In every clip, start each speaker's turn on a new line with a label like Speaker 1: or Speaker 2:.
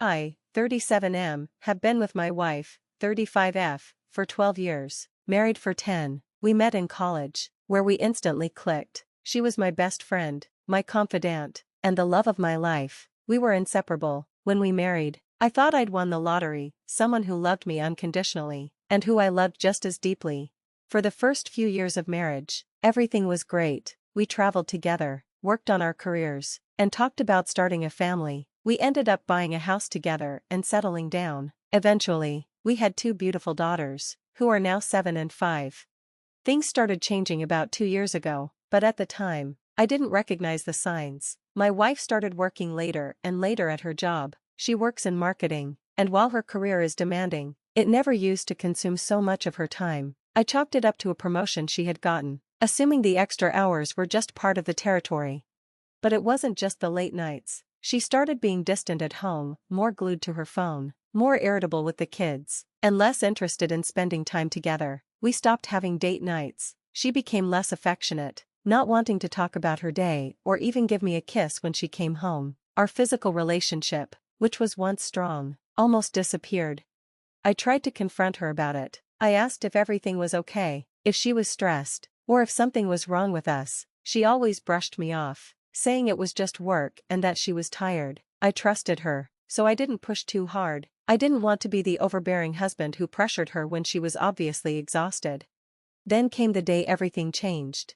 Speaker 1: I, 37M, have been with my wife, 35F, for 12 years, married for 10. We met in college, where we instantly clicked. She was my best friend, my confidant, and the love of my life. We were inseparable. When we married, I thought I'd won the lottery, someone who loved me unconditionally, and who I loved just as deeply. For the first few years of marriage, everything was great. We traveled together, worked on our careers, and talked about starting a family. We ended up buying a house together and settling down. Eventually, we had 2 beautiful daughters, who are now 7 and 5. Things started changing about 2 years ago, but at the time, I didn't recognize the signs. My wife started working later and later at her job. She works in marketing, and while her career is demanding, it never used to consume so much of her time. I chalked it up to a promotion she had gotten, assuming the extra hours were just part of the territory. But it wasn't just the late nights. She started being distant at home, more glued to her phone, more irritable with the kids, and less interested in spending time together. We stopped having date nights. She became less affectionate, not wanting to talk about her day or even give me a kiss when she came home. Our physical relationship, which was once strong, almost disappeared. I tried to confront her about it. I asked if everything was okay, if she was stressed, or if something was wrong with us. She always brushed me off, saying it was just work and that she was tired. I trusted her, so I didn't push too hard. I didn't want to be the overbearing husband who pressured her when she was obviously exhausted. Then came the day everything changed.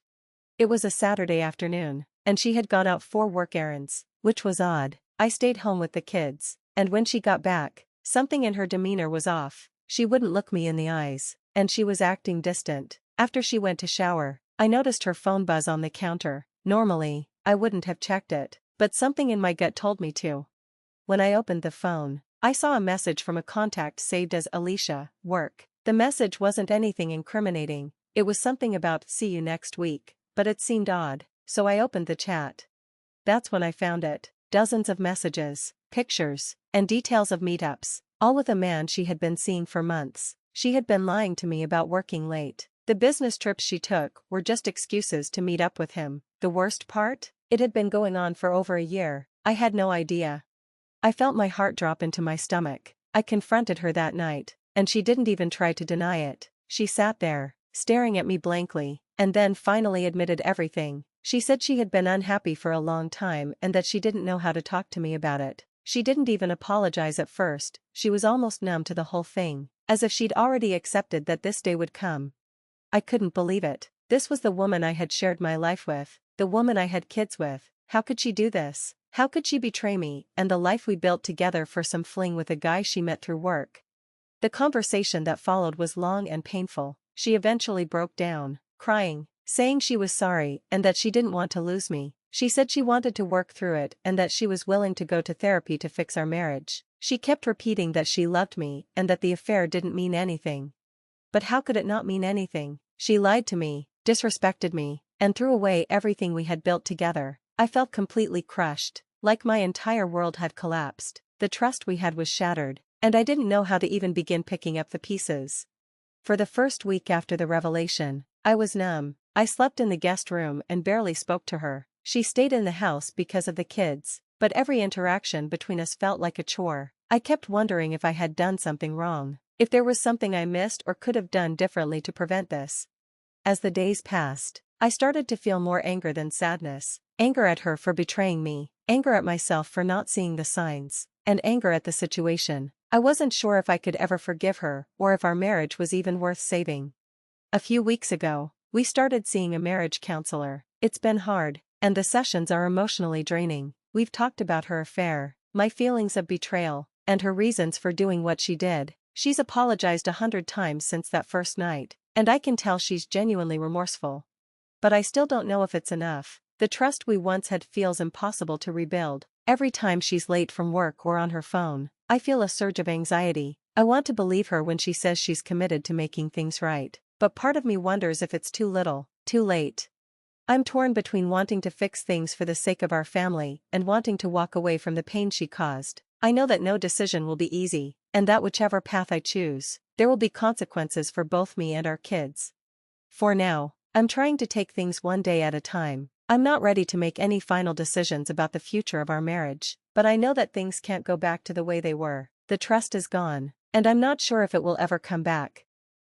Speaker 1: It was a Saturday afternoon, and she had gone out for work errands, which was odd. I stayed home with the kids, and when she got back, something in her demeanor was off. She wouldn't look me in the eyes, and she was acting distant. After she went to shower, I noticed her phone buzz on the counter. Normally, I wouldn't have checked it, but something in my gut told me to. When I opened the phone, I saw a message from a contact saved as Alicia, work. The message wasn't anything incriminating. It was something about "see you next week," but it seemed odd, so I opened the chat. That's when I found it. Dozens of messages, pictures, and details of meetups, all with a man she had been seeing for months. She had been lying to me about working late. The business trips she took were just excuses to meet up with him. The worst part? It had been going on for over a year. I had no idea. I felt my heart drop into my stomach. I confronted her that night, and she didn't even try to deny it. She sat there, staring at me blankly, and then finally admitted everything. She said she had been unhappy for a long time and that she didn't know how to talk to me about it. She didn't even apologize at first. She was almost numb to the whole thing, as if she'd already accepted that this day would come. I couldn't believe it. This was the woman I had shared my life with, the woman I had kids with. How could she do this? How could she betray me and the life we built together for some fling with a guy she met through work? The conversation that followed was long and painful. She eventually broke down, crying, saying she was sorry and that she didn't want to lose me. She said she wanted to work through it and that she was willing to go to therapy to fix our marriage. She kept repeating that she loved me and that the affair didn't mean anything. But how could it not mean anything? She lied to me, disrespected me, and threw away everything we had built together. I felt completely crushed, like my entire world had collapsed. The trust we had was shattered, and I didn't know how to even begin picking up the pieces. For the first week after the revelation, I was numb. I slept in the guest room and barely spoke to her. She stayed in the house because of the kids, but every interaction between us felt like a chore. I kept wondering if I had done something wrong, if there was something I missed or could have done differently to prevent this. As the days passed, I started to feel more anger than sadness. Anger at her for betraying me, anger at myself for not seeing the signs, and anger at the situation. I wasn't sure if I could ever forgive her or if our marriage was even worth saving. A few weeks ago, we started seeing a marriage counselor. It's been hard, and the sessions are emotionally draining. We've talked about her affair, my feelings of betrayal, and her reasons for doing what she did. She's apologized 100 times since that first night, and I can tell she's genuinely remorseful. But I still don't know if it's enough. The trust we once had feels impossible to rebuild. Every time she's late from work or on her phone, I feel a surge of anxiety. I want to believe her when she says she's committed to making things right, but part of me wonders if it's too little, too late. I'm torn between wanting to fix things for the sake of our family and wanting to walk away from the pain she caused. I know that no decision will be easy, and that whichever path I choose, there will be consequences for both me and our kids. For now, I'm trying to take things one day at a time. I'm not ready to make any final decisions about the future of our marriage, but I know that things can't go back to the way they were. The trust is gone, and I'm not sure if it will ever come back.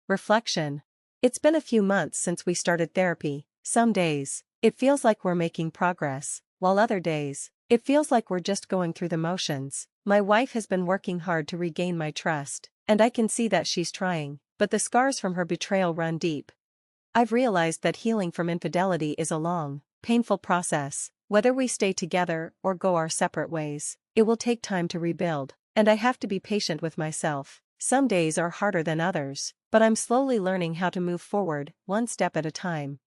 Speaker 1: Reflection. It's been a few months since we started therapy. Some days, it feels like we're making progress, while other days, it feels like we're just going through the motions. My wife has been working hard to regain my trust, and I can see that she's trying, but the scars from her betrayal run deep. I've realized that healing from infidelity is a long, painful process. Whether we stay together or go our separate ways, it will take time to rebuild, and I have to be patient with myself. Some days are harder than others, but I'm slowly learning how to move forward, one step at a time.